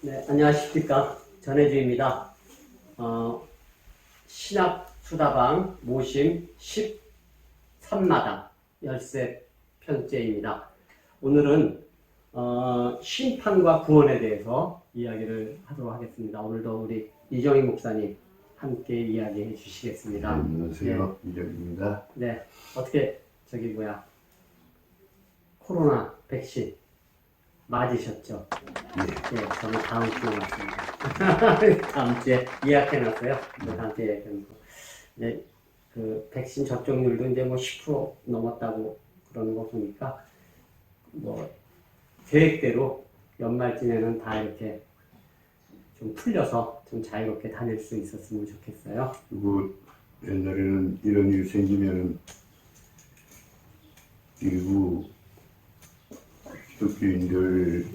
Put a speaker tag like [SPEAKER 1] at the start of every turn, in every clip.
[SPEAKER 1] 네, 안녕하십니까. 전혜주입니다. 신학수다방 모심 13마당 열세 편째입니다. 오늘은 심판과 구원에 대해서 이야기를 하도록 하겠습니다. 오늘도 우리 이정희 목사님 함께 이야기해 주시겠습니다.
[SPEAKER 2] 안녕하세요. 이정희입니다.
[SPEAKER 1] 네, 어떻게 코로나 백신 맞으셨죠?
[SPEAKER 2] 네.
[SPEAKER 1] 네, 저는 다음 주에 맞습니다. 다음 주에 예약해놨어요. 다음 주에 예약해놓고. 네, 그 백신 접종률도 이제 뭐 10% 넘었다고 그러는 거 보니까 뭐 계획대로 연말쯤에는 다 이렇게 좀 풀려서 좀 자유롭게 다닐 수 있었으면 좋겠어요.
[SPEAKER 2] 그리고 옛날에는 이런 일이 생기면은 일부 기독교인들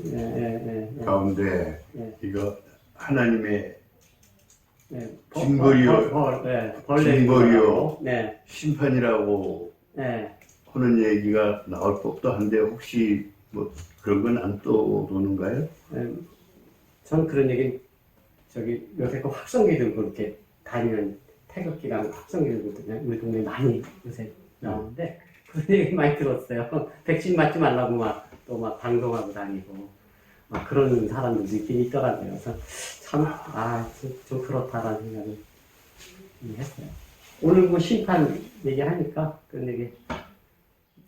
[SPEAKER 2] 가운데 이거 하나님의 징벌이요, 심판이라고 하는 얘기가 나올 법도 한데 혹시 뭐 그런 건 안 떠도는가요?
[SPEAKER 1] 전 그런 얘기 요새 그 확성기 들고 이렇게 다니는 태극기랑 확성기 들고 우리 동네 많이 요새 나오는데 그런 얘기 많이 들었어요. 백신 맞지 말라고 또 방송하고 다니고 그런 사람들도 있긴 있더라고요. 그래서 좀 그렇다라는 생각을 했어요. 오늘 뭐 심판 얘기하니까 그런 얘기.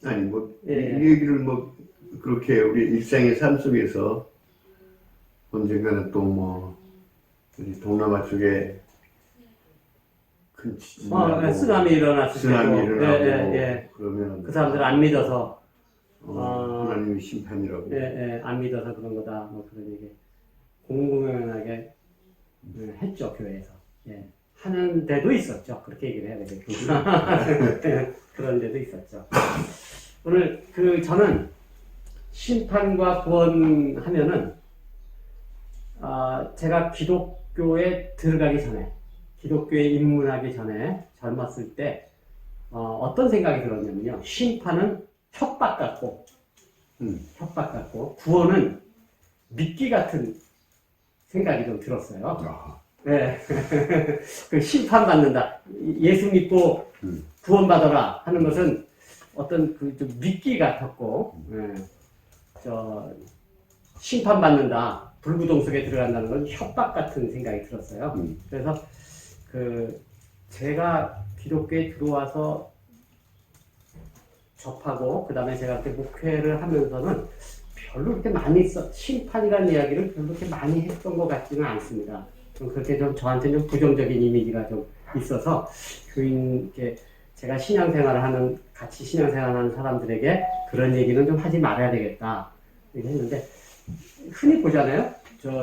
[SPEAKER 2] 아니 이 얘기를 뭐 그렇게 우리 일상의 삶 속에서 언젠가는 또 뭐 우리 동남아 쪽에 큰 지진하고
[SPEAKER 1] 쓰나미 일어났을 때도
[SPEAKER 2] 그러면
[SPEAKER 1] 그 사람들 안 믿어서
[SPEAKER 2] 하나님의 심판이라고
[SPEAKER 1] 안 믿어서 그런 거다 뭐 그런 얘기 공공연하게 했죠. 교회에서 하는 데도 있었죠. 그렇게 얘기를 해야 되겠죠. 그런 데도 있었죠. 오늘 저는 심판과 구원 하면은 제가 기독교에 들어가기 전에, 기독교에 입문하기 전에 젊었을 때 어떤 생각이 들었냐면요. 심판은 협박 같고 구원은 미끼 같은 생각이 좀 들었어요. 네. 그 심판받는다. 예수 믿고 구원받아라 하는 것은 어떤 좀 미끼 같았고, 심판받는다. 불구동석에 들어간다는 건 협박 같은 생각이 들었어요. 그래서 제가 기독교에 들어와서 접하고, 그 다음에 제가 이렇게 목회를 하면서는 별로 그렇게 많이 심판이라는 이야기를 별로 그렇게 많이 했던 것 같지는 않습니다. 좀 그렇게 저한테는 좀 부정적인 이미지가 좀 있어서, 제가 같이 신앙생활을 하는 사람들에게 그런 얘기는 좀 하지 말아야 되겠다. 이렇게 했는데, 흔히 보잖아요.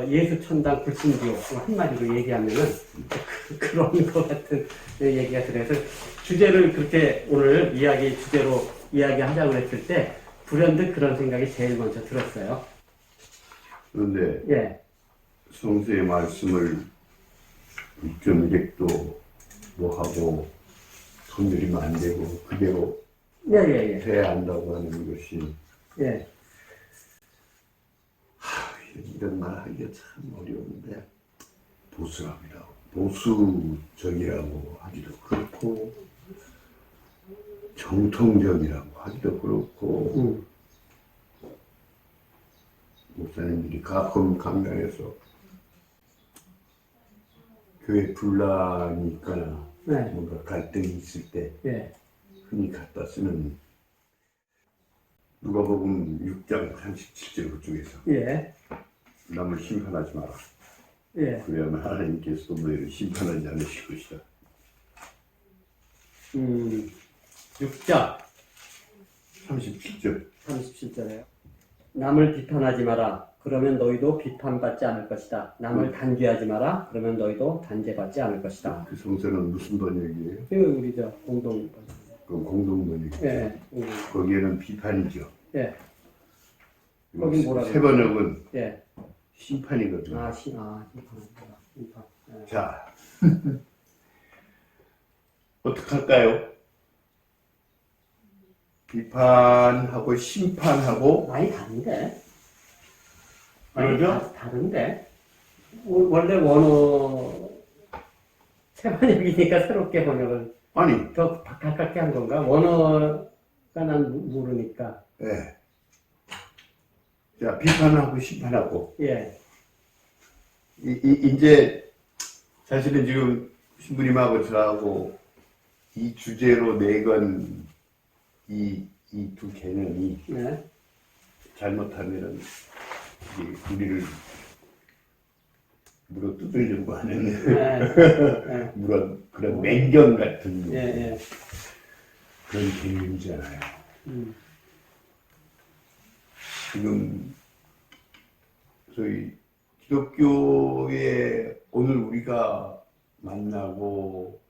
[SPEAKER 1] 예수 천당 불신지옥 한마디로 얘기하면은 그런 것 같은 얘기가 들어서 주제를 그렇게 오늘 주제로 이야기하자고 했을 때 불현듯 그런 생각이 제일 먼저 들었어요.
[SPEAKER 2] 그런데 성서의 말씀을 6.1핵도 뭐 하고 건드리면 안 되고 그대로 돼야 한다고 하는 것이 이런 말 하기가 참 어려운데 보수적이라고 하기도 그렇고 정통적이라고 하기도 그렇고 목사님들이 가끔 강단에서 교회 분란이 있거나 뭔가 갈등이 있을 때 흔히 갖다 쓰는 누가복음 6장 37절 그쪽에서 남을 심판하지 마라. 그래야만 하나님께서 너희를 심판하지 않으실 것이다.
[SPEAKER 1] 6장 37절에요. 남을 비판하지 마라. 그러면 너희도 비판받지 않을 것이다. 남을 단죄하지 마라. 그러면 너희도 단죄받지 않을 것이다.
[SPEAKER 2] 그 성서는 무슨 번역이에요?
[SPEAKER 1] 우리 공동 번역.
[SPEAKER 2] 그건 공동 번역이에요. 거기에는 비판이죠.
[SPEAKER 1] 거긴 뭐라고?
[SPEAKER 2] 세 번역은 심판이거든요.
[SPEAKER 1] 심판.
[SPEAKER 2] 자, 어떡할까요? 비판하고 심판하고
[SPEAKER 1] 많이 다른데?
[SPEAKER 2] 그러죠?
[SPEAKER 1] 다른데? 원래 원어 새번역이니까 새롭게 번역을
[SPEAKER 2] 아니,
[SPEAKER 1] 더 가깝게 한 건가? 원어가 난 모르니까.
[SPEAKER 2] 예. 자, 비판하고 심판하고.
[SPEAKER 1] 예.
[SPEAKER 2] 이제 사실은 지금 신부님하고 저하고 이 주제로 내건 이 두 개념이
[SPEAKER 1] 네.
[SPEAKER 2] 잘못하면은 이게 우리를 물어 뜯으려고 하는
[SPEAKER 1] 네.
[SPEAKER 2] 그런 맹견 같은
[SPEAKER 1] 예, 예.
[SPEAKER 2] 그런 개념이잖아요. 지금 저희 기독교에 오늘 우리가 만나고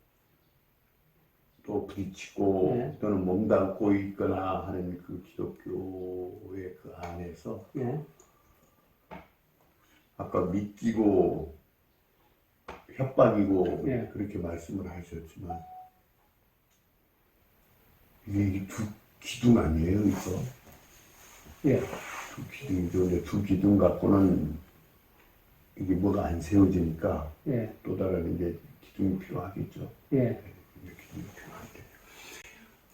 [SPEAKER 2] 또 부딪히고
[SPEAKER 1] 네.
[SPEAKER 2] 또는 몸담고 있거나 하는 그 기독교의 그 안에서
[SPEAKER 1] 네.
[SPEAKER 2] 아까 믿기고 협박이고
[SPEAKER 1] 네.
[SPEAKER 2] 그렇게 말씀을 하셨지만 이게 두 기둥 아니에요, 이거?
[SPEAKER 1] 예.
[SPEAKER 2] 두 기둥이죠. 근데 두 기둥 갖고는 이게 뭐가 안 세워지니까
[SPEAKER 1] 예.
[SPEAKER 2] 또 다른 이제 기둥이 필요하겠죠.
[SPEAKER 1] 예.
[SPEAKER 2] 기둥이 필요한데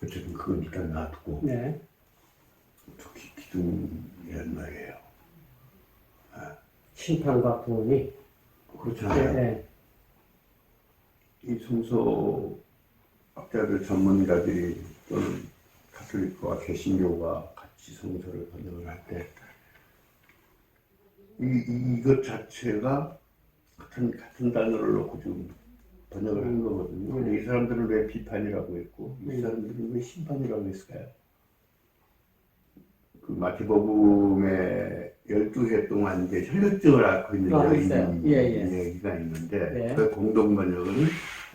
[SPEAKER 2] 어쨌든 그건 일단 놔두고
[SPEAKER 1] 네.
[SPEAKER 2] 두 기둥이란 말이에요.
[SPEAKER 1] 심판과 구원이.
[SPEAKER 2] 그렇잖아요.
[SPEAKER 1] 예.
[SPEAKER 2] 이 성서학자들 전문가들이 또는 가톨릭과 개신교가 같이 성서를 번역을 할 때 이것 자체가 같은 단어를 놓고 지금 번역을 한 거거든요. 근데 이 사람들은 왜 비판이라고 했고 이 사람들은 왜 심판이라고 했을까요? 그 마태복음에 12회 동안 이제 혈루증을 앓고 있는 여인이 얘기가 있는데 그 공동 번역은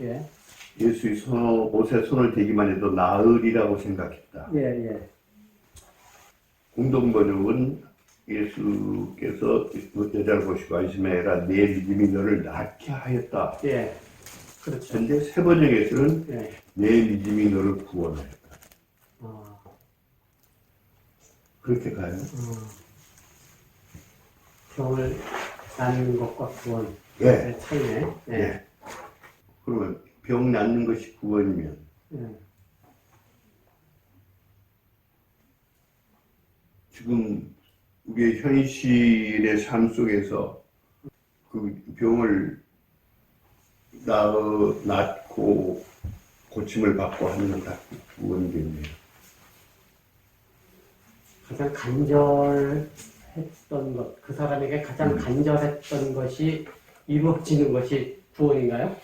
[SPEAKER 1] 예.
[SPEAKER 2] 예수의 옷에 손을 대기만 해도 나으리라고 생각했다.
[SPEAKER 1] 예. 예.
[SPEAKER 2] 공동 번역은 예수께서 여자를 보시고 안심해라 내 믿음이 너를 낫게 하였다.
[SPEAKER 1] 예. 그렇죠.
[SPEAKER 2] 그런데 새 번역에서는
[SPEAKER 1] 예.
[SPEAKER 2] 내 믿음이 너를 구원하였다. 그렇게 가요.
[SPEAKER 1] 병을 낫는 것과 구원.
[SPEAKER 2] 예.
[SPEAKER 1] 차이네. 예.
[SPEAKER 2] 예. 그러면 병 낫는 것이 구원이면
[SPEAKER 1] 예.
[SPEAKER 2] 지금 우리의 현실의 삶 속에서 그 병을 낫고 고침을 받고 하는 건 다 구원이겠네요.
[SPEAKER 1] 가장 간절했던 것, 그 사람에게 가장 간절했던 것이 이루어지는 것이 구원인가요?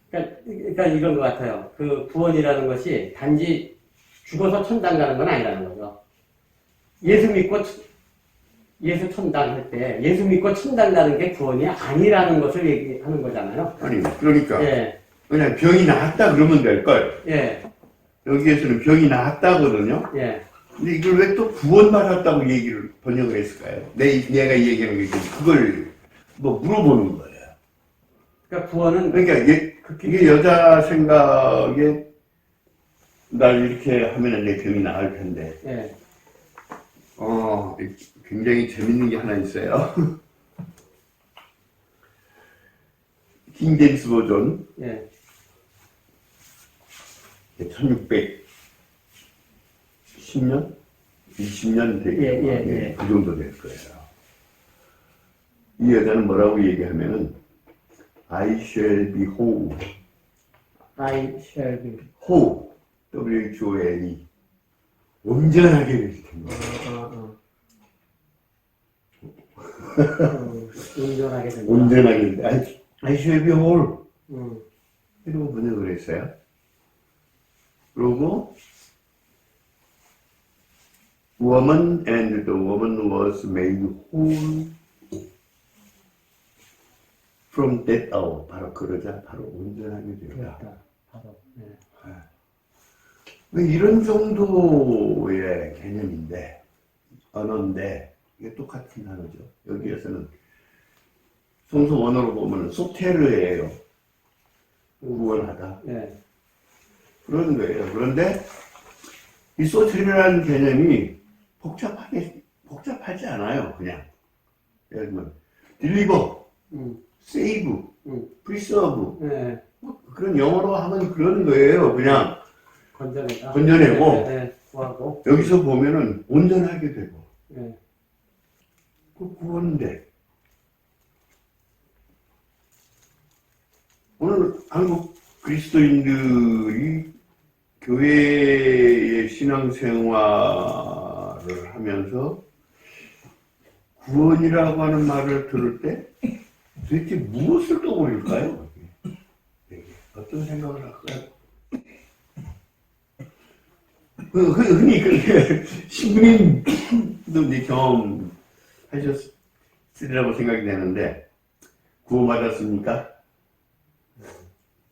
[SPEAKER 1] 그러니까 이런 것 같아요. 그 구원이라는 것이 단지 죽어서 천당 가는 건 아니라는 거죠. 예수 믿고 예수 천당 할 때 예수 믿고 천당 가는 게 구원이 아니라는 것을 얘기하는 거잖아요.
[SPEAKER 2] 아니 그러니까
[SPEAKER 1] 예.
[SPEAKER 2] 그냥 병이 나았다 그러면 될걸.
[SPEAKER 1] 예.
[SPEAKER 2] 여기에서는 병이 나았다거든요.
[SPEAKER 1] 예.
[SPEAKER 2] 근데 이걸 왜 또 구원받았다고 얘기를 번역을 했을까요? 내가 얘기하는 게 그걸 뭐 물어보는 거예요.
[SPEAKER 1] 그러니까 구원은
[SPEAKER 2] 그러니까 이게 여자 생각에 날 이렇게 하면은 내 병이 나을 텐데.
[SPEAKER 1] 예.
[SPEAKER 2] 굉장히 재밌는 게 하나 있어요. 킹제임스 버전.
[SPEAKER 1] 예.
[SPEAKER 2] 1610년? 20년 되게 그 정도 될 거예요. 이 여자는 뭐라고 얘기하면은 I shall be whole.
[SPEAKER 1] I shall be
[SPEAKER 2] whole. W-H-O-L-E. 온전하게 될 텐데.
[SPEAKER 1] 온전하게 된다.
[SPEAKER 2] 온전하게 된다. I shall be whole.
[SPEAKER 1] 음.
[SPEAKER 2] 이러고 번역을 했어요. 그리고 woman and the woman was made whole from that hour. 바로 그러자 바로 온전하게 되었다.
[SPEAKER 1] 그렇다. 바로. 네.
[SPEAKER 2] 왜 이런 정도의 개념인데 언어인데 이게 똑같은 단어죠. 여기에서는 성서 원어로 보면 소테르예요. 구원하다.
[SPEAKER 1] 네.
[SPEAKER 2] 그런 거예요. 그런데 이 소테르라는 개념이 복잡하지 않아요. 그냥 예를 들면 딜리버,
[SPEAKER 1] 음,
[SPEAKER 2] 세이브,
[SPEAKER 1] 음.
[SPEAKER 2] 프리서브
[SPEAKER 1] 예,
[SPEAKER 2] 그런 영어로 하면 그러는 거예요. 그냥
[SPEAKER 1] 건져내다.
[SPEAKER 2] 건져내고
[SPEAKER 1] 구하고.
[SPEAKER 2] 여기서 보면은 온전하게 되고
[SPEAKER 1] 예,
[SPEAKER 2] 그 구원인데 오늘 한국 그리스도인들이 교회의 신앙생활을 하면서 구원이라고 하는 말을 들을 때 도대체 무엇을 떠올릴까요? 어떤 생각을 할까요? 흔히 그렇게 신부님도 이제 경험하셨으리라고 생각이 되는데 구원받았습니까?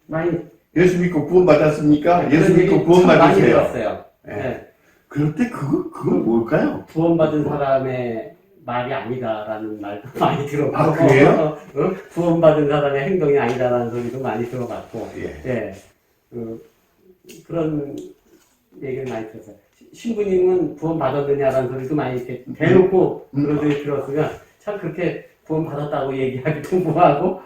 [SPEAKER 1] 많이
[SPEAKER 2] 예수 믿고 구원받았습니까? 예수
[SPEAKER 1] 그런
[SPEAKER 2] 믿고
[SPEAKER 1] 얘기
[SPEAKER 2] 구원
[SPEAKER 1] 참 많이
[SPEAKER 2] 받으세요.
[SPEAKER 1] 들었어요.
[SPEAKER 2] 예.
[SPEAKER 1] 예.
[SPEAKER 2] 그럴 때 그건 뭘까요?
[SPEAKER 1] 구원받은 사람의 말이 아니다라는 말도 많이 들어봤고,
[SPEAKER 2] 아, 그래요?
[SPEAKER 1] 구원받은 사람의 행동이 아니다라는 소리도 많이 들어봤고,
[SPEAKER 2] 예.
[SPEAKER 1] 예, 그런 얘기를 많이 들었어요. 신부님은 구원받았느냐라는 소리도 많이 이렇게 대놓고 그런 소리 들었으면 참 그렇게 구원받았다고 얘기하기도 뭐하고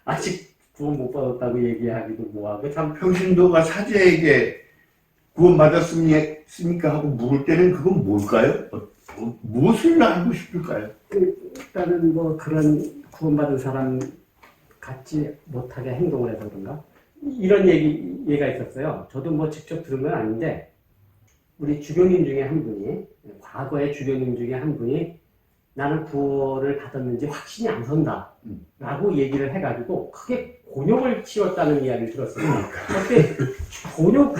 [SPEAKER 1] 아직 구원 못 받았다고 얘기하기도 뭐하고 참
[SPEAKER 2] 평신도가 사제에게 구원받았습니까? 하고 물을 때는 그건 뭘까요? 무엇을 알고 싶을까요?
[SPEAKER 1] 일단은 뭐 그런 구원받은 사람 같지 못하게 행동을 해서 그런가? 이런 얘기가 있었어요. 저도 뭐 직접 들은 건 아닌데 우리 주교님 중에 한 분이 과거의 주교님 중에 한 분이 나는 구원을 받았는지 확신이 안 선다 라고 얘기를 해가지고 크게 곤욕을 치렀다는 이야기를 들었어요. 그때 곤욕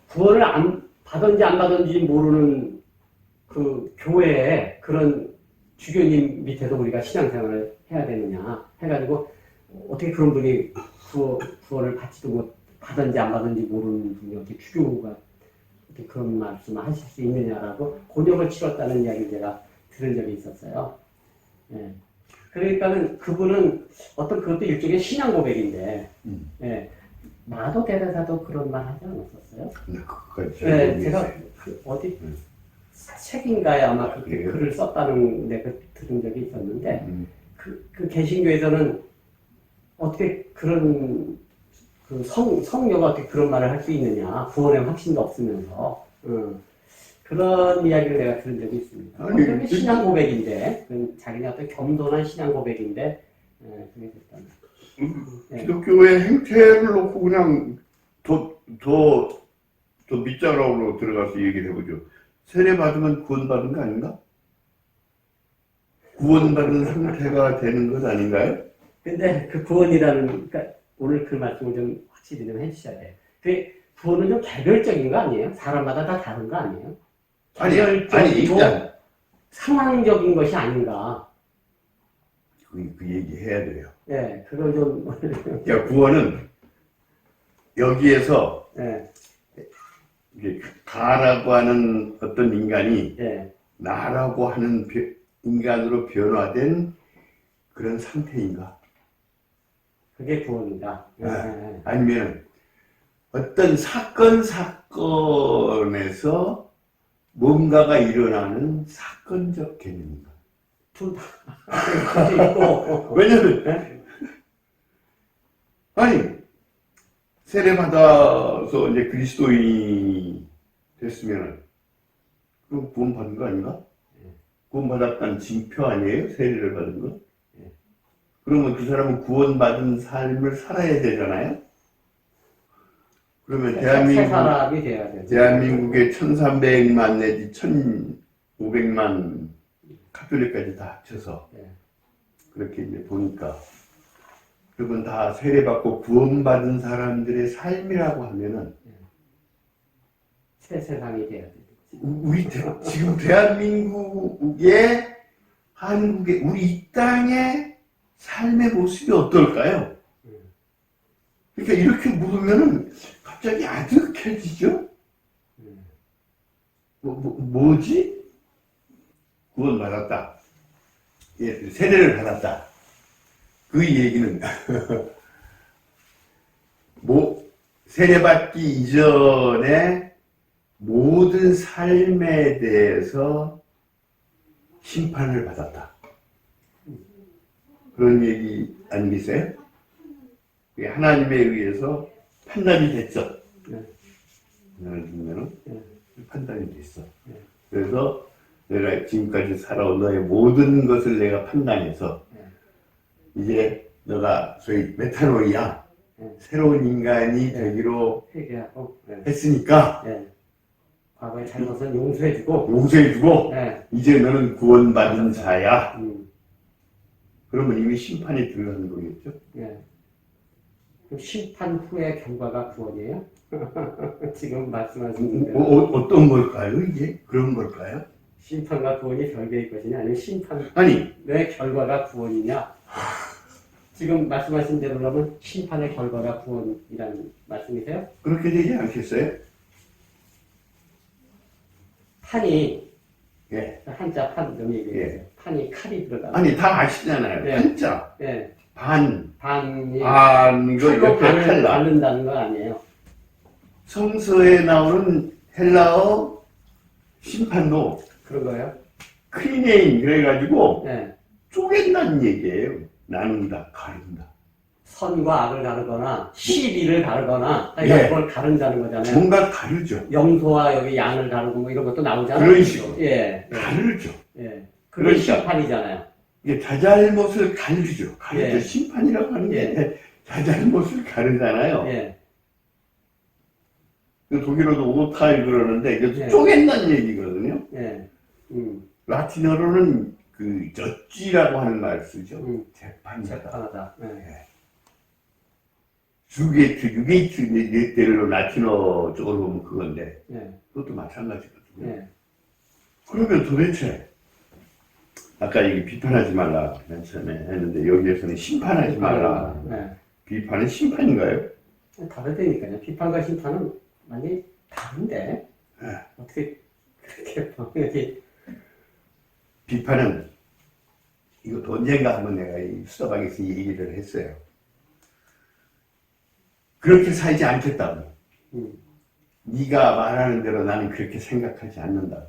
[SPEAKER 1] 구원을 안 받은지 안 받은지 모르는 그 교회에 그런 주교님 밑에서 우리가 신앙생활을 해야 되느냐 해가지고 어떻게 그런 분이 구원을 받지도 못 받은지 안 받은지 모르는 분이 어떻게 주교가 어떻게 그런 말씀을 하실 수 있느냐라고 곤욕을 치렀다는 이야기를 제가 들은 적이 있었어요. 예. 그러니까는 그분은 어떤 그것도 일종의 신앙 고백인데, 예. 마도 대대사도 그런 말 하지 않았었어요?
[SPEAKER 2] 그거까지
[SPEAKER 1] 네, 제가 어디 책인가에 아마 그렇게
[SPEAKER 2] 그래요?
[SPEAKER 1] 글을 썼다는 내가 들은 적이 있었는데 그 개신교에서는 어떻게 그런 그 성녀가 어떻게 그런 말을 할 수 있느냐 구원의 확신도 없으면서 그런 이야기를 내가 들은 적이 있습니다.
[SPEAKER 2] 아니,
[SPEAKER 1] 어떤 신앙 고백인데 자기네 어떤 겸손한 신앙 고백인데 그게 됐다는.
[SPEAKER 2] 기독교의 행태를 놓고 그냥 더 밑자락으로 들어가서 얘기를 해보죠. 세례 받으면 구원받은 거 아닌가? 구원받은 상태가 되는 것 아닌가요?
[SPEAKER 1] 근데 그 구원이라는, 그러니까 오늘 그 말씀을 좀 확실히 좀 해주셔야 돼요. 그 구원은 좀 개별적인 거 아니에요? 사람마다 다 다른 거 아니에요?
[SPEAKER 2] 아니
[SPEAKER 1] 개별적이고
[SPEAKER 2] 일단
[SPEAKER 1] 상황적인 것이 아닌가.
[SPEAKER 2] 그 얘기 해야 돼요.
[SPEAKER 1] 예, 그걸 좀.
[SPEAKER 2] 그러니까 구원은 여기에서
[SPEAKER 1] 예,
[SPEAKER 2] 이제 가라고 하는 어떤 인간이
[SPEAKER 1] 예,
[SPEAKER 2] 나라고 하는 인간으로 변화된 그런 상태인가?
[SPEAKER 1] 그게 구원이다. 예,
[SPEAKER 2] 네. 아니면 어떤 사건에서 뭔가가 일어나는 사건적 개념인가?
[SPEAKER 1] 둘 다. 그것도 있고.
[SPEAKER 2] 왜냐면
[SPEAKER 1] 예?
[SPEAKER 2] 아니 세례 받아서 이제 그리스도인이 됐으면 그럼 구원 받은 거 아닌가? 구원 받았다는 징표 아니에요? 세례를 받은 거? 그러면 그 사람은 구원받은 삶을 살아야 되잖아요? 그러면
[SPEAKER 1] 새 사람이 돼야 돼.
[SPEAKER 2] 대한민국의 1300만 내지 1500만 카톨릭까지 다 합쳐서 그렇게 이제 보니까 그건 다 세례받고 구원받은 사람들의 삶이라고 하면은
[SPEAKER 1] 새 세상이 돼야 돼.
[SPEAKER 2] 우리 지금 대한민국의 한국의 우리 이 땅의 삶의 모습이 어떨까요? 그러니까 이렇게 물으면은 갑자기 아득해지죠? 뭐지? 구원받았다. 예, 세례를 받았다. 그 얘기는 세례받기 이전에 모든 삶에 대해서 심판을 받았다. 그런 얘기 아니겠어요? 하나님에 의해서 판단이 됐어.
[SPEAKER 1] 네.
[SPEAKER 2] 나를 보면은
[SPEAKER 1] 네.
[SPEAKER 2] 판단이 됐어.
[SPEAKER 1] 네.
[SPEAKER 2] 그래서 내가 지금까지 살아온 너의 모든 것을 내가 판단해서 이제 너가 소위 메타노이야. 새로운 인간이 되기로
[SPEAKER 1] 회개하고
[SPEAKER 2] 했으니까
[SPEAKER 1] 과거의 잘못은 용서해주고
[SPEAKER 2] 용서해주고 이제 너는 구원받은
[SPEAKER 1] 맞았어.
[SPEAKER 2] 자야. 그러면 이미 심판이 들어간 거겠죠?
[SPEAKER 1] 그럼 심판 후의 결과가 구원이에요? 지금 말씀하신 대로
[SPEAKER 2] 어떤 걸까요, 이게? 그런 걸까요?
[SPEAKER 1] 심판과 구원이 별개의 것이냐 아니면 심판의
[SPEAKER 2] 아니,
[SPEAKER 1] 결과가 구원이냐? 지금 말씀하신 대로라면 심판의 결과가 구원이라는 말씀이세요?
[SPEAKER 2] 그렇게 되지 않겠어요?
[SPEAKER 1] 판이
[SPEAKER 2] 예.
[SPEAKER 1] 한자 판 좀 얘기해요. 판이 칼이 들어가.
[SPEAKER 2] 아니, 다 아시잖아요.
[SPEAKER 1] 네.
[SPEAKER 2] 한자,
[SPEAKER 1] 네.
[SPEAKER 2] 반,
[SPEAKER 1] 반이
[SPEAKER 2] 이거
[SPEAKER 1] 칼로
[SPEAKER 2] 옆에
[SPEAKER 1] 반을
[SPEAKER 2] 칼라.
[SPEAKER 1] 바른다는 거 아니에요?
[SPEAKER 2] 성서에 나오는 헬라어 심판도
[SPEAKER 1] 그런 거예요?
[SPEAKER 2] 크리네인 그래가지고
[SPEAKER 1] 네.
[SPEAKER 2] 쪼갠다는 얘기예요. 나눈다, 가른다.
[SPEAKER 1] 선과 악을 가르거나 시비를 가르거나
[SPEAKER 2] 예.
[SPEAKER 1] 그걸 가른다는 거잖아요.
[SPEAKER 2] 뭔가 가르죠.
[SPEAKER 1] 염소와 여기 양을 가르고 뭐 이런 것도 나오잖아요.
[SPEAKER 2] 그런 식으로.
[SPEAKER 1] 예.
[SPEAKER 2] 가르죠.
[SPEAKER 1] 예. 그런
[SPEAKER 2] 그러니까.
[SPEAKER 1] 심판이잖아요.
[SPEAKER 2] 이게 자잘못을 가르죠. 가르죠.
[SPEAKER 1] 예.
[SPEAKER 2] 심판이라고 하는 게 자잘못을 가르잖아요.
[SPEAKER 1] 예.
[SPEAKER 2] 그 독일어도 오타일 그러는데 이게
[SPEAKER 1] 예.
[SPEAKER 2] 쪼갠다는 얘기거든요.
[SPEAKER 1] 예.
[SPEAKER 2] 라틴어로는 그 젖쥐라고 하는 말을 쓰죠. 재판이다.
[SPEAKER 1] 재판하다. 예.
[SPEAKER 2] 주게이트, 유게이트 네 때로 라틴어 쪽으로 보면 그건데
[SPEAKER 1] 예.
[SPEAKER 2] 그것도 마찬가지거든요.
[SPEAKER 1] 예.
[SPEAKER 2] 그러면 도대체 아까 얘기 비판하지 말라 맨 처음에 했는데 여기에서는 심판하지 말라.
[SPEAKER 1] 예.
[SPEAKER 2] 비판은 심판인가요?
[SPEAKER 1] 다르다니까요. 비판과 심판은 많이 다른데
[SPEAKER 2] 예.
[SPEAKER 1] 어떻게 그렇게 방역이
[SPEAKER 2] 비판은 이것도 언젠가 한번 내가 이 수다방에서 얘기를 했어요. 그렇게 살지 않겠다고. 네가 말하는 대로 나는 그렇게 생각하지 않는다고.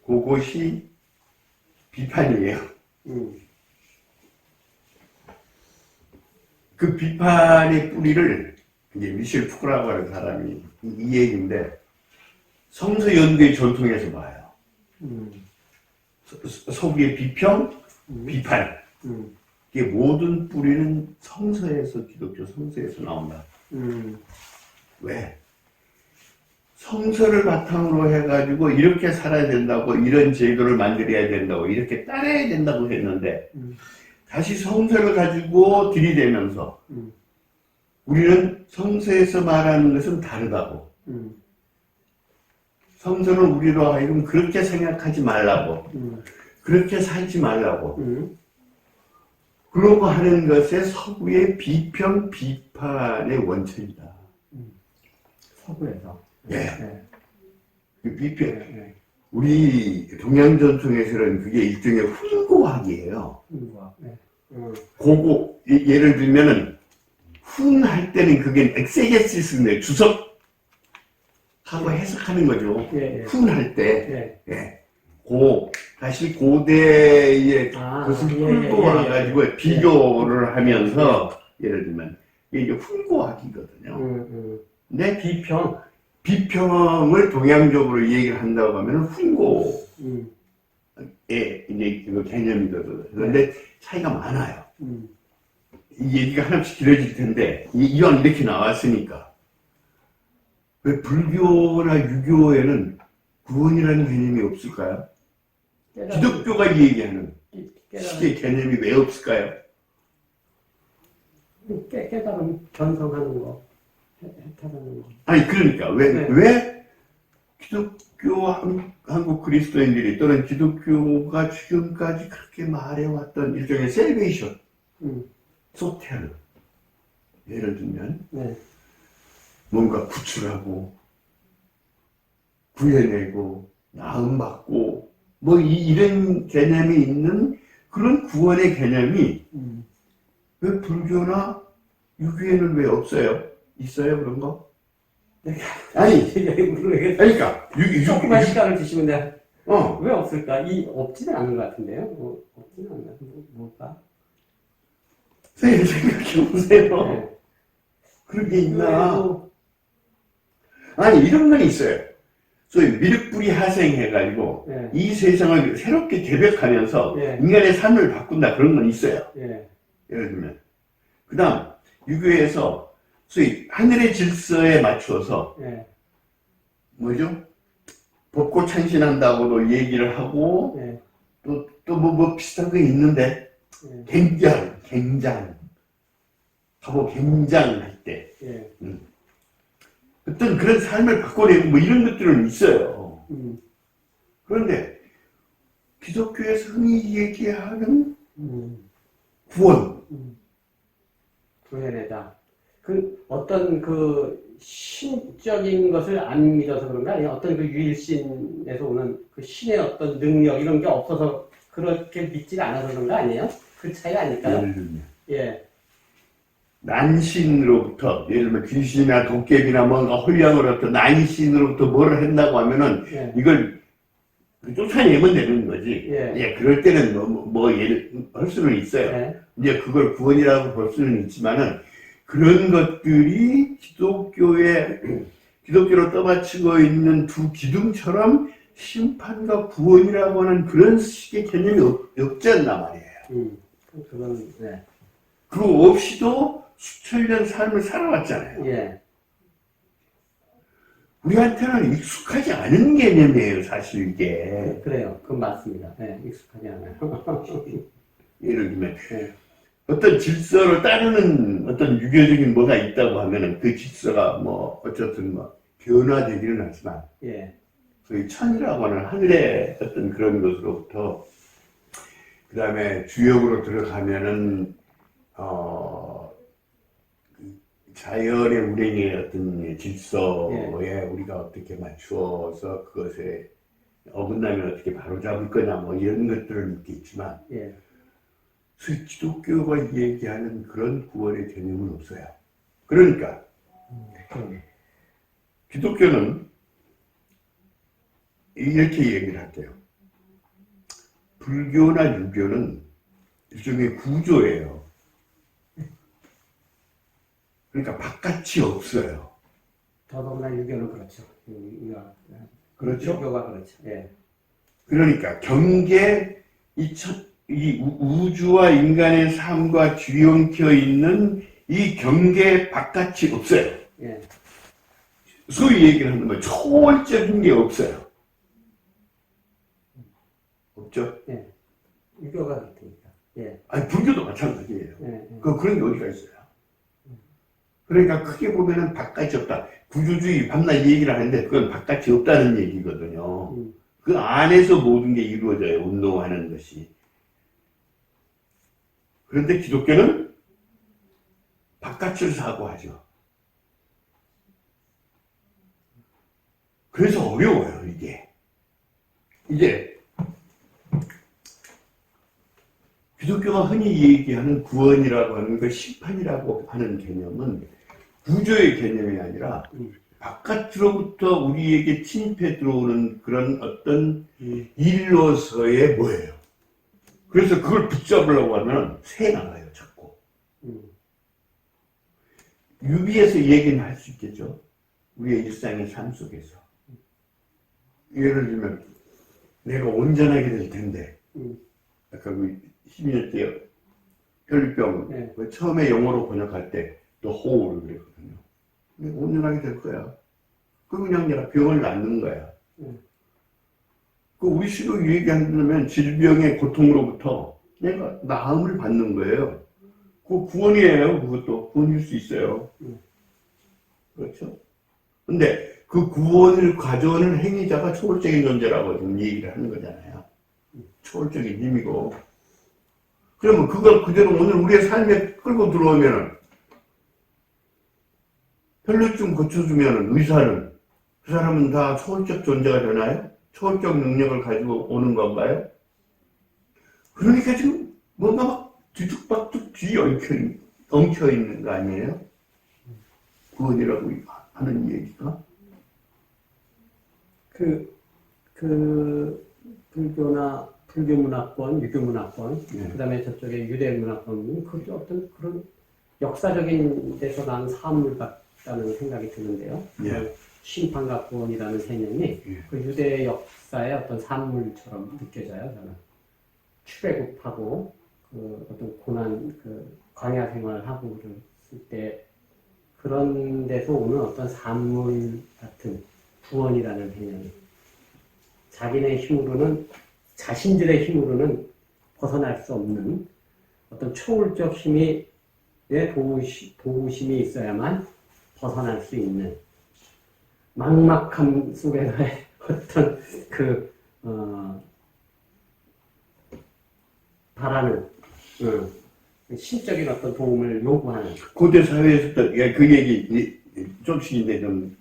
[SPEAKER 2] 그것이 비판이에요. 그 비판의 뿌리를 이제 미셸 푸크라고 하는 사람이 이 얘기인데 성서 연구의 전통에서 봐요. 서구의 비평, 비판. 이게 모든 뿌리는 성서에서 기독교 성서에서 나온다. 왜? 성서를 바탕으로 해가지고 이렇게 살아야 된다고 이런 제도를 만들어야 된다고 이렇게 따라야 된다고 했는데 다시 성서를 가지고 들이대면서 우리는 성서에서 말하는 것은 다르다고 성서는 우리로 하여금 그렇게 생각하지 말라고 그렇게 살지 말라고 그러고 하는 것에 서구의 비평 비판의 원천이다.
[SPEAKER 1] 서구에서.
[SPEAKER 2] 예. 그 비평.
[SPEAKER 1] 예.
[SPEAKER 2] 우리 동양 전통에서는 그게 일종의 훈고학이에요. 고고 예를 들면은 훈할 때는 그게 엑세게시스인데 주석하고 해석하는 거죠. 훈할 때. 다시 고대의 것을 풀고 와가지고 비교를 하면서 예를 들면 이게 훈고학이거든요. 근데 비평을 동양적으로 얘기를 한다고 하면 훈고의 이제 그 개념이거든요. 그런데 차이가 많아요. 이 얘기가 하나씩 길어질 텐데 이왕 이렇게 나왔으니까 왜 불교나 유교에는 구원이라는 개념이 없을까요? 기독교가 얘기하는 시의 개념이 왜 없을까요?
[SPEAKER 1] 깨달음 견성하는 거, 해탈하는 거.
[SPEAKER 2] 아니 그러니까 왜 기독교 한국 그리스도인들이 또는 기독교가 지금까지 그렇게 말해왔던 일종의 셀베이션, 소테르 예를 들면 뭔가 구출하고 구해내고 나음받고 뭐 이런 개념이 있는 그런 구원의 개념이 왜 불교나 유교에는 왜 없어요? 있어요 그런 거? 아니,
[SPEAKER 1] 그러니까
[SPEAKER 2] 그러니까,
[SPEAKER 1] 조금만 시간을 주시면 내가
[SPEAKER 2] 어,
[SPEAKER 1] 왜 없을까? 없지는 않은 것 같은데요. 없지는 않은 것 같은데 뭘까?
[SPEAKER 2] 선생님 생각해 보세요.
[SPEAKER 1] 네.
[SPEAKER 2] 그런 게 있나?
[SPEAKER 1] 그래도,
[SPEAKER 2] 아니, 이런 건 있어요. 소위 미륵불이 하생해가지고,
[SPEAKER 1] 예,
[SPEAKER 2] 이 세상을 새롭게 개벽하면서
[SPEAKER 1] 예,
[SPEAKER 2] 인간의 삶을 바꾼다. 그런 건 있어요.
[SPEAKER 1] 예,
[SPEAKER 2] 예를 들면. 그 다음, 유교에서 소위 하늘의 질서에 맞추어서,
[SPEAKER 1] 예,
[SPEAKER 2] 뭐죠? 법고 창신한다고도 얘기를 하고,
[SPEAKER 1] 예,
[SPEAKER 2] 또 뭐 비슷한 게 있는데,
[SPEAKER 1] 예,
[SPEAKER 2] 갱장. 하고 갱장할 때.
[SPEAKER 1] 예,
[SPEAKER 2] 어떤 그런 삶을 바꿔내고 뭐 이런 것들은 있어요.
[SPEAKER 1] 음,
[SPEAKER 2] 그런데 기독교에서 흔히 얘기하는
[SPEAKER 1] 음,
[SPEAKER 2] 구원.
[SPEAKER 1] 구현해다. 어떤 신적인 것을 안 믿어서 그런가? 아니면 어떤 유일신에서 오는 신의 어떤 능력 이런 게 없어서 그렇게 믿지 않아서 그런 거 아니에요? 그 차이 아닐까요?
[SPEAKER 2] 예를 들면
[SPEAKER 1] 예,
[SPEAKER 2] 난신으로부터 예를 들면 귀신이나 도깨비나 뭔가 홀령으로부터 난신으로부터 뭐를 한다고 하면은
[SPEAKER 1] 예,
[SPEAKER 2] 이걸 쫓아내면 되는 거지.
[SPEAKER 1] 예.
[SPEAKER 2] 그럴 때는 예를 할 수는 있어요.
[SPEAKER 1] 예,
[SPEAKER 2] 이제 그걸 구원이라고 볼 수는 있지만은 그런 것들이 기독교로 떠받치고 있는 두 기둥처럼 심판과 구원이라고 하는 그런 식의 개념이 없지 않나 말이에요.
[SPEAKER 1] 그건, 네.
[SPEAKER 2] 그거 없이도 수천 년 삶을 살아왔잖아요.
[SPEAKER 1] 예,
[SPEAKER 2] 우리한테는 익숙하지 않은 개념이에요, 사실 이게.
[SPEAKER 1] 그래요. 그건 맞습니다. 예, 익숙하지 않아요.
[SPEAKER 2] 예를 들면
[SPEAKER 1] 예,
[SPEAKER 2] 어떤 질서를 따르는 어떤 유교적인 뭐가 있다고 하면은 그 질서가 뭐 어쨌든 뭐 변화되기는 하지만
[SPEAKER 1] 예,
[SPEAKER 2] 소위 천이라고 하는 하늘의 어떤 그런 것으로부터 그 다음에 주역으로 들어가면은 그 자연의 운행의 어떤 질서에 우리가 어떻게 맞추어서 그것에 어긋나면 어떻게 바로잡을 거냐 뭐 이런 것들을 묻겠지만
[SPEAKER 1] 예,
[SPEAKER 2] 소위 기독교가 얘기하는 그런 구원의 개념은 없어요. 그러니까 기독교는 이렇게 얘기를 할게요. 불교나 유교는 일종의 구조예요. 그러니까 바깥이 없어요.
[SPEAKER 1] 더더구나 유교는 그렇죠.
[SPEAKER 2] 그렇죠?
[SPEAKER 1] 유교가 그렇죠. 예,
[SPEAKER 2] 그러니까 이 우주와 인간의 삶과 뒤엉켜 있는 이 경계 바깥이 없어요.
[SPEAKER 1] 예,
[SPEAKER 2] 소위 얘기를 하는 건 초월적인 게 없어요. 없죠?
[SPEAKER 1] 예. 유교가 그렇다니까. 예,
[SPEAKER 2] 아니, 불교도 마찬가지예요.
[SPEAKER 1] 예, 예.
[SPEAKER 2] 그런 게 어디가 있어요. 그러니까 크게 보면은 바깥이 없다. 구조주의 밤낮 이 얘기를 하는데 그건 바깥이 없다는 얘기거든요. 그 안에서 모든 게 이루어져요. 운동하는 것이. 그런데 기독교는 바깥을 사고하죠. 그래서 어려워요, 이게. 이제 기독교가 흔히 얘기하는 구원이라고 하는 그 심판이라고 하는 개념은 구조의 개념이 아니라 바깥으로부터 우리에게 침입해 들어오는 그런 어떤 일로서의 뭐예요. 그래서 그걸 붙잡으려고 하면 새 나가요, 자꾸. 유비에서 얘기는 할 수 있겠죠. 우리의 일상의 삶 속에서. 예를 들면 내가 온전하게 될 텐데 아까 그 12년 때 혈류병
[SPEAKER 1] 네.
[SPEAKER 2] 처음에 영어로 번역할 때 The whole 그랬거든요. 근데 온전하게 될 거야. 그냥 내가 병을 낫는 거야. 그 우리 시로 얘기한다면 질병의 고통으로부터 내가 나음을 받는 거예요. 그 구원이에요. 그것도 구원일 수 있어요. 그렇죠? 근데 그 구원을 가져오는 행위자가 초월적인 존재라고 지금 얘기를 하는 거잖아요. 초월적인 힘이고. 그러면 그걸 그대로 오늘 우리의 삶에 끌고 들어오면은 혈류증 고쳐주면 의사는 그 사람은 다 초월적 존재가 되나요? 초월적 능력을 가지고 오는 건가요? 그러니까 지금 뭔가 막 뒤죽박죽 엉켜 있는 거 아니에요? 구원이라고 하는 얘기가?
[SPEAKER 1] 불교 문화권, 유교 문화권,
[SPEAKER 2] 예.
[SPEAKER 1] 그다음에 저쪽에 유대 문화권, 그게 어떤 그런 역사적인 데서 난 산물 같다는 생각이 드는데요.
[SPEAKER 2] 예.
[SPEAKER 1] 그 심판과 구원이라는 개념이
[SPEAKER 2] 예.
[SPEAKER 1] 그 유대 역사의 어떤 산물처럼 느껴져요. 저는 출애굽하고 그 어떤 고난, 그 광야 생활하고 그랬을 때 그런 데서 오는 어떤 산물 같은 구원이라는 개념이 자기네 힘으로는 자신들의 힘으로는 벗어날 수 없는 어떤 초월적 힘이 내 도우심이 있어야만 벗어날 수 있는 막막함 속에서의 어떤 바라는 신적인 어떤 도움을 요구하는
[SPEAKER 2] 고대 사회에서 그 얘기 좀씩인데 좀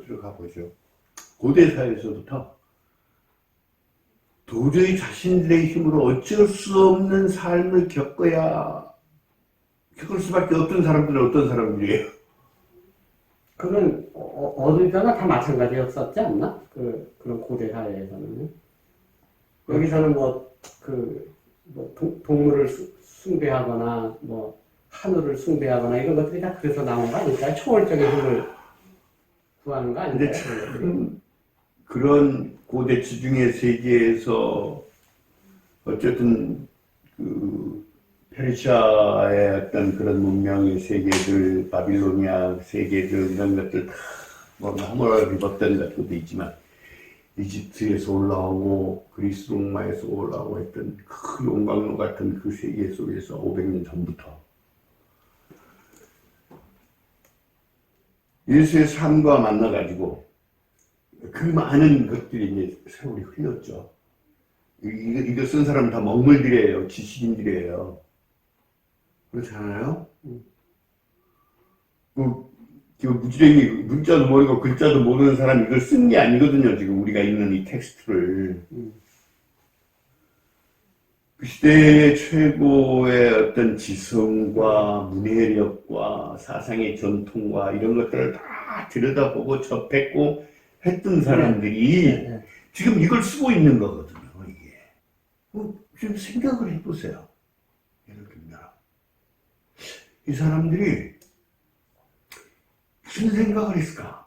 [SPEAKER 2] 들어가 보죠. 고대 사회에서부터 도저히 자신들의 힘으로 어쩔 수 없는 삶을 겪을 수밖에 없던 사람들은 어떤 사람들이에요?
[SPEAKER 1] 그건 어디서나 다 마찬가지였었지 않나? 그런 고대 사회에서는 여기서는 동물을 숭배하거나 하늘을 숭배하거나 이런 것들이 다 그래서 나온 거 아닐까요? 초월적인 힘을 구하는 거 아닐까요?
[SPEAKER 2] 근데 참 그런 고대 지중해 세계에서 어쨌든 그 페르시아의 어떤 그런 문명의 세계들, 바빌로니아 세계들 이런 것들 다 나무를 입었던 것도 있지만 이집트에서 올라오고 그리스 로마에서 올라오고 했던 그 용광로 같은 그 세계 속에서 500년 전부터 예수의 삶과 만나가지고 그 많은 것들이 이제 세월이 흘렀죠. 이거 쓴 사람은 다 먹물들이에요. 지식인들이에요. 그렇잖아요? 무지랭이 문자도 모르고 글자도 모르는 사람이 이걸 쓴 게 아니거든요. 지금 우리가 읽는 이 텍스트를. 그 시대의 최고의 어떤 지성과 문해력과 사상의 전통과 이런 것들을 다 들여다보고 접했고 했던 사람들이 지금 이걸 쓰고 있는 거거든요. 이게. 좀 생각을 해보세요. 예를 들면 이 사람들이 무슨 생각을 했을까?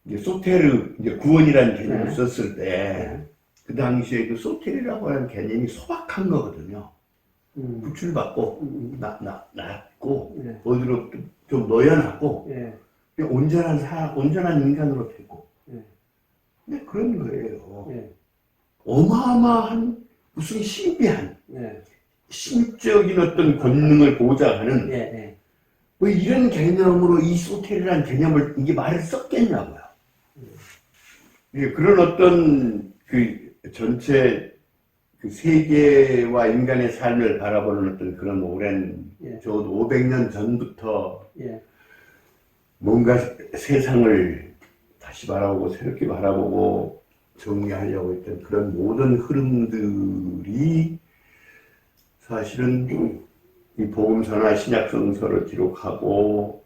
[SPEAKER 2] 이제 소테르, 이제 구원이라는 개념을 썼을 때, 그 당시에 그 소테르라고 하는 개념이 소박한 거거든요. 구출받고, 낫고, 어디로 좀 놓여놨고, 온전한 인간으로 되고. 근데 그런 거예요. 어마어마한, 무슨 신비한, 신적인 어떤 권능을 보장하는, 왜 이런 개념으로 이 소테르라는 개념을 이게 말을 썼겠냐고요. 그런 어떤 그 전체 그 세계와 인간의 삶을 바라보는 어떤 그런 오랜 적어도 500년 전부터 뭔가 세상을 다시 바라보고 새롭게 바라보고 정리하려고 했던 그런 모든 흐름들이 사실은 이 복음서나 신약성서를 기록하고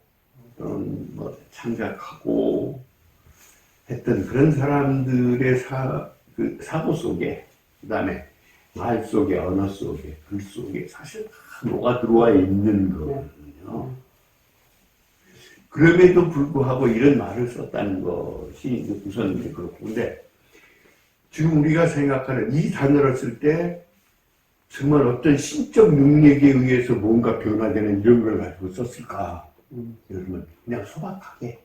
[SPEAKER 2] 또는 창작하고 했던 그런 사람들의 사고 속에, 그 다음에 말 속에, 언어 속에, 글 속에 사실 다 녹아 들어와 있는 거거든요. 그럼에도 불구하고 이런 말을 썼다는 것이 우선 이제 그렇고, 근데 지금 우리가 생각하는 이 단어를 쓸 때 정말 어떤 신적 능력에 의해서 뭔가 변화되는 이런 걸 가지고 썼을까? 여러분, 그냥 소박하게.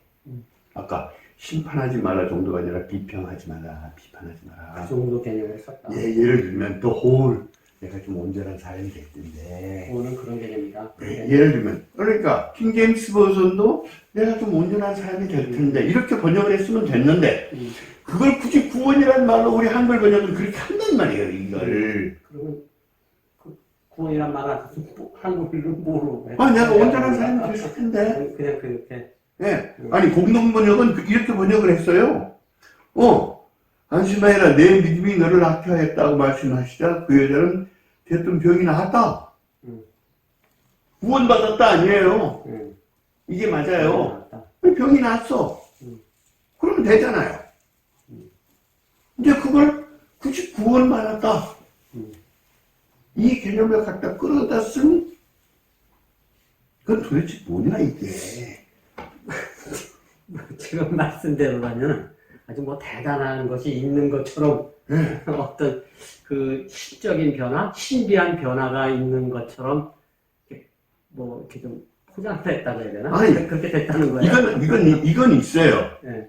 [SPEAKER 2] 아까 심판하지 마라 정도가 아니라 비평하지 마라, 비판하지 마라.
[SPEAKER 1] 그 정도 개념을 썼다.
[SPEAKER 2] 예를 들면 the whole, 내가 좀 온전한 사람이 됐는데.
[SPEAKER 1] 그거는 그런 개념이다.
[SPEAKER 2] 예를 들면, 그러니까 킹제임스 버전도 내가 좀 온전한 사람이 될 텐데 이렇게 번역을 했으면 됐는데 그걸 굳이 구원이라는 말로 우리 한글 번역은 그렇게 한단 말이에요, 이걸.
[SPEAKER 1] 그러면 구원이란 말을 한글로 뭐로 해?
[SPEAKER 2] 내가 온전한 사람이 됐을 텐데.
[SPEAKER 1] 그냥 그렇게.
[SPEAKER 2] 아니 공동 번역은 이렇게 번역을 했어요. 안심하여라, 내 믿음이 너를 낫게하였다고 말씀하시자 그 여자는 됐던 병이 나았다. 구원받았다 아니에요. 이게 맞아요. 병이 났어. 그러면 되잖아요. 근데 그걸 굳이 구원 받았다. 이 개념을 갖다 끌어다 쓴 그건 도대체 뭐냐 이게.
[SPEAKER 1] 지금 말씀대로라면 아주 뭐 대단한 것이 있는 것처럼
[SPEAKER 2] 네.
[SPEAKER 1] 어떤 그 시적인 변화, 신비한 변화가 있는 것처럼 이렇게 뭐 이렇게 좀 포장됐다고 해야 되나?
[SPEAKER 2] 아니,
[SPEAKER 1] 그렇게 됐다는 거예요.
[SPEAKER 2] 이건 있어요.
[SPEAKER 1] 네.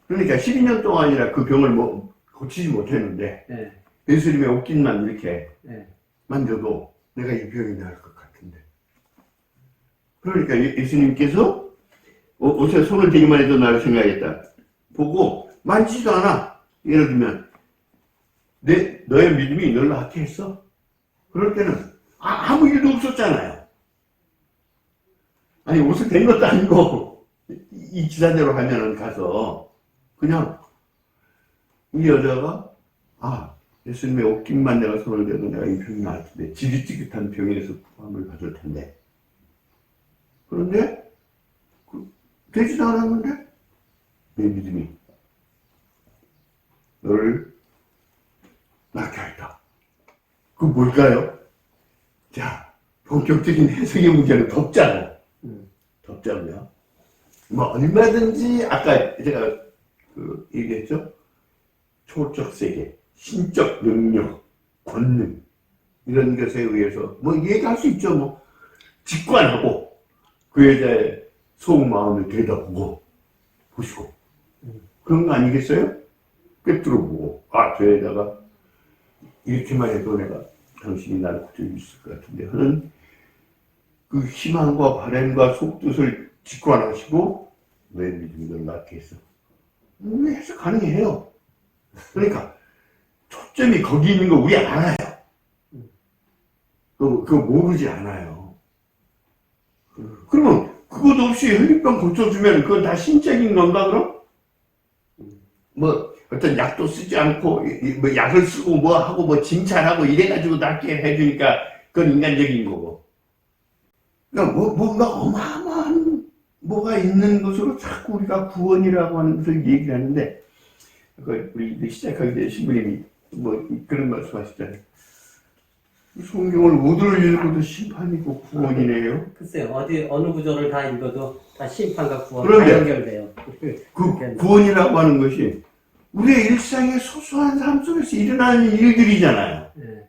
[SPEAKER 2] 그러니까 12년 동안이나 그 병을 뭐 고치지 못했는데
[SPEAKER 1] 네.
[SPEAKER 2] 예수님의 옷깃만 이렇게
[SPEAKER 1] 네.
[SPEAKER 2] 만져도 내가 이 병이 나을 것 같은데. 그러니까 예수님께서 옷에 손을 대기만 해도 나를 생각했다. 보고 만지지도 않아. 예를 들면 너의 믿음이 널 낫게 했어? 그럴 때는 아무 일도 없었잖아요. 아니 옷을 댄 것도 아니고 이 기사대로 하면은 가서 그냥 이 여자가 예수님의 옷깃만 내가 손을 대도 내가 이 병이 나을 텐데 지긋지긋한 병에서 구함을 받을 텐데 그런데 되지도 않았는데 내 믿음이 너를 낫게 했다. 그 뭘까요? 자, 본격적인 해석의 문제는 덥잖아요. 덥자고요. 뭐 얼마든지 아까 제가 얘기했죠. 초적 세계, 신적 능력, 권능 이런 것에 의해서 뭐 얘기할 수 있죠. 뭐 직관하고 그 여자의 속마음을 들여다보고 보시고 그런 거 아니겠어요? 꿰뚫어보고 저 여자가 이렇게만 해도 내가 당신이 나를 구해줄 수 있을 것 같은데 하는 그 희망과 바람과 속뜻을 직관하시고 내 믿음이 널 낫게 했어. 해석 가능해요. 그러니까 초점이 거기 있는 거 우리 알아요. 그거 모르지 않아요. 그러면 그것도 없이 혈류병 고쳐주면 그건 다 신적인 건가 그럼? 뭐 어떤 약도 쓰지 않고 뭐 약을 쓰고 뭐 하고 뭐 칭찬하고 이래가지고 낫게 해주니까 그건 인간적인 거고. 그러니까 뭔가 어마어마한 뭐가 있는 것으로 자꾸 우리가 구원이라고 하는 것을 얘기를 하는데 우리 시작하기 전에 신부님이 뭐 그런 말씀 하시잖아요. 성경을 모두를 읽어도 심판이고 구원이네요.
[SPEAKER 1] 글쎄요, 어느 구절을 다 읽어도 다 심판과 구원 다
[SPEAKER 2] 그런데
[SPEAKER 1] 연결돼요.
[SPEAKER 2] 그 구원이라고 하는 것이 우리의 일상의 소소한 삶 속에서 일어나는 일들이잖아요.
[SPEAKER 1] 네.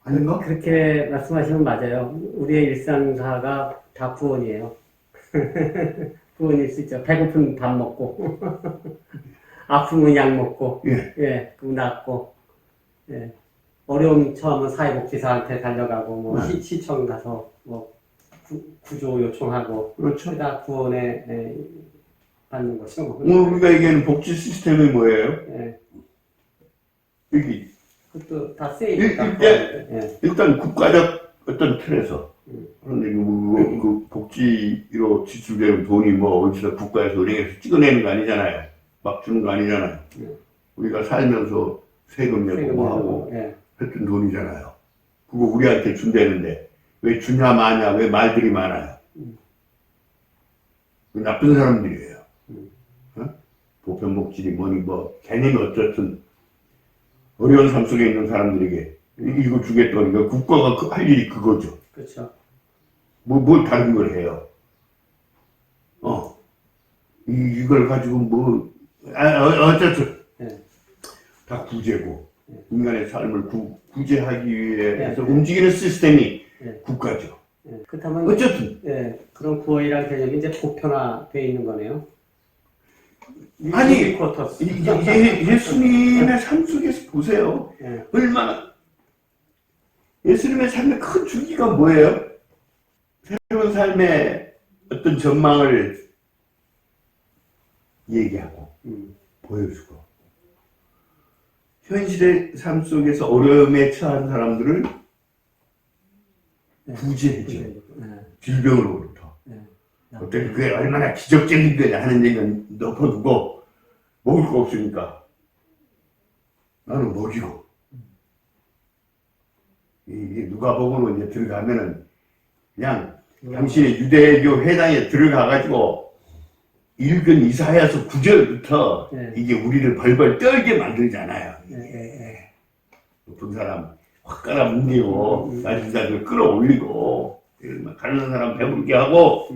[SPEAKER 2] 아닌가?
[SPEAKER 1] 그렇게 말씀하시면 맞아요. 우리의 일상사가 다 구원이에요. 구원일 수 있죠. 배고픈 밥 먹고, 아프면 약 먹고, 그럼 낫고, 어려움 처음은 사회복지사한테 달려가고, 뭐 시청 가서 뭐 구조 요청하고,
[SPEAKER 2] 그렇죠.
[SPEAKER 1] 다 구원에 받는 거죠.
[SPEAKER 2] 우리가 얘기하는 복지 시스템이 뭐예요? 여기
[SPEAKER 1] 그것도 다 세이니까.
[SPEAKER 2] 일단 국가적 어떤 틀에서 그런데 그 복지로 지출되는 돈이 뭐 어디서 국가에서 은행에서 찍어내는 거 아니잖아요. 막 주는 거 아니잖아요. 우리가 살면서 세금 내고 뭐 하고 했던 돈이잖아요. 그거 우리한테 준다는데 왜 주냐 마냐 왜 말들이 많아요. 나쁜 사람들이에요. 보편복지니 뭐니 뭐 개념이 어쨌든 어려운 삶 속에 있는 사람들에게 이거 주겠다니까 국가가 할 일이 그거죠.
[SPEAKER 1] 그렇죠.
[SPEAKER 2] 뭘 다른 걸 해요. 이걸 가지고 뭐 어쨌든 다 구제고 인간의 삶을 구제하기 위해서 움직이는 시스템이 국가죠.
[SPEAKER 1] 그렇다면
[SPEAKER 2] 어쨌든
[SPEAKER 1] 그런 구원이라는 개념이 이제 보편화되어 있는 거네요.
[SPEAKER 2] 아니 예수님의 삶 속에서 보세요. 얼마나 예수님의 삶의 큰 줄기가 뭐예요? 새로운 삶의 어떤 전망을 얘기하고 보여주고 현실의 삶 속에서 어려움에 처한 사람들을 구제해줘. 질병으로부터. 어떻게 그게 얼마나 기적적인 거냐 하는 얘기는 덮어두고 먹을 거 없으니까 나는 먹이고 이게 누가복음으로 이제 들어가면은 그냥 당신의 유대교 회당에 들어가가지고 읽은 이사야서 9절부터
[SPEAKER 1] 네.
[SPEAKER 2] 이게 우리를 벌벌 떨게 만들잖아요.
[SPEAKER 1] 예.
[SPEAKER 2] 높은 사람 확 깔아뭉개고 낮은 자들 끌어올리고 가는 사람 배부르게 하고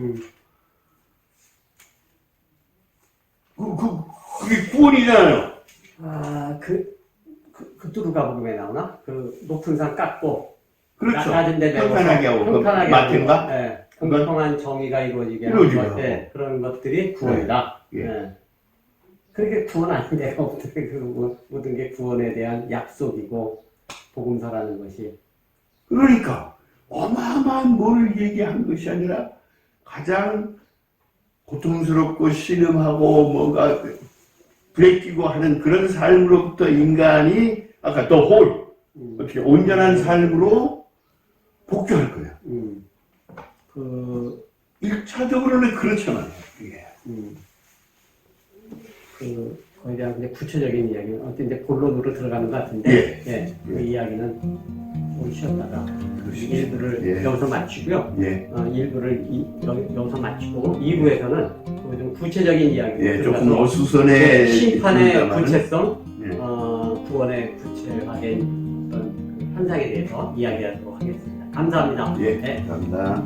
[SPEAKER 2] 그게 구원이잖아요.
[SPEAKER 1] 아, 그 누가복음에 나오나? 그 높은 산 깎고
[SPEAKER 2] 그렇죠.
[SPEAKER 1] 낮은 데 내고
[SPEAKER 2] 평탄하게 하고
[SPEAKER 1] 평탄하게
[SPEAKER 2] 마태인가?
[SPEAKER 1] 하고, 예, 공평한 정의가 이루어지게
[SPEAKER 2] 이루어지게
[SPEAKER 1] 하는 것, 예, 그런 것들이 구원이다.
[SPEAKER 2] 예.
[SPEAKER 1] 예. 그게 구원 아닌데요. 모든 게 구원에 대한 약속이고 복음서라는 것이.
[SPEAKER 2] 그러니까 어마어마한 뭘 얘기한 것이 아니라 가장 고통스럽고 신음하고 뭔가 부대끼고 하는 그런 삶으로부터 인간이 아까 또 홀 어떻게 온전한 삶으로 복귀할 거야.
[SPEAKER 1] 그
[SPEAKER 2] 1차적으로는 그렇잖아요. 이게.
[SPEAKER 1] 거에 대한 이제 구체적인 이야기는 어떤 이제 본론으로 들어가는 것 같은데, 그 이야기는 좀 쉬었다가 일부를 여기서 마치고요. 일부를 여기서 마치고 2부에서는 좀 구체적인 이야기를
[SPEAKER 2] 조금 어수선해
[SPEAKER 1] 심판의 구체성, 구원의 구체화된 어떤 현상에 대해서 이야기하도록 하겠습니다. 감사합니다.
[SPEAKER 2] 감사합니다.